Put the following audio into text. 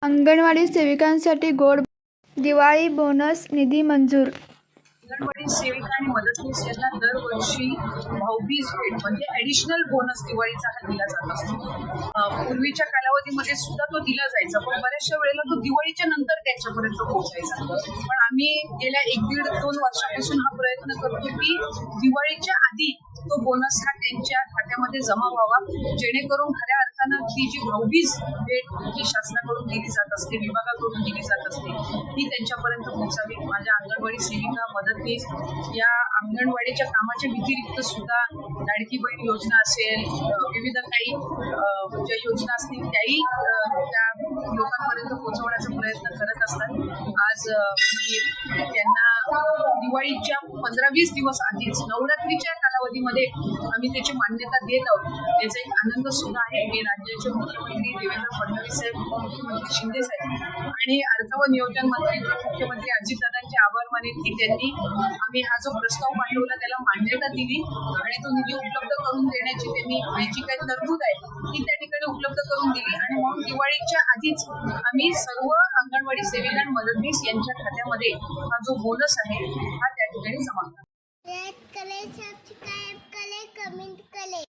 अंगणवाडी सेविकांसाठी गोड दिवाळी बोनस निधी मंजूर। अंगणवाडी सेविका आणि मदतनीस यांना दरवर्षी भाऊबीज भेट म्हणजे ॲडिशनल बोनस दिवाळीचा हा दिला जात असतो। पूर्वीच्या कालावधीमध्ये सुद्धा तो दिला जायचा, पण बऱ्याचशा वेळेला तो दिवाळीच्या नंतर त्यांच्यापर्यंत पोहोचायचा। पण आम्ही गेल्या 1-1.5-2 वर्षापासून हा प्रयत्न करतो की दिवाळीच्या आधी तो बोनस हा त्यांच्या खात्यामध्ये जमा व्हावा, जेणेकरून खऱ्या अर्थानं ती जी भाऊबीज भेट जी शासनाकडून दिली जात असते, विभागाकडून दिली जात असते, ती त्यांच्यापर्यंत पोहोचावी। माझ्या अंगणवाडी सेविका मदतनीस या अंगणवाडीच्या कामाच्या व्यतिरिक्त सुद्धा लाडकी बहीण योजना असेल, विविध काही ज्या योजना असतील त्याही त्या लोकांपर्यंत पोहोचवण्याचा प्रयत्न करत असतात। आज मी त्यांना दिवाळीच्या 15-20 दिवस आधीच नवरात्रीच्या कालावधीमध्ये आम्ही त्याची मान्यता देत आहोत। याचा एक आनंद सुद्धा आहे की राज्याचे मुख्यमंत्री देवेंद्र फडणवीस साहेब, उपमुख्यमंत्री शिंदे साहेब आणि अर्थ व नियोजन मंत्री मुख्यमंत्री अजितदादांचे आभार मानेन की त्यांनी आम्ही हा जो प्रस्ताव पाठवला त्याला मान्यता दिली आणि तो निधी उपलब्ध करून देण्याची त्यांनी जी काही तरतूद आहे ती त्या ठिकाणी उपलब्ध करून दिली आणि म्हणून दिवाळीच्या आधीच आम्ही सर्व अंगणवाडी सेविका आणि मदतनीस यांच्या खात्यामध्ये हा जो बोनस आहे हा त्या ठिकाणी जमा लाइक करें, सब्सक्राइब करें, कमेंट करें।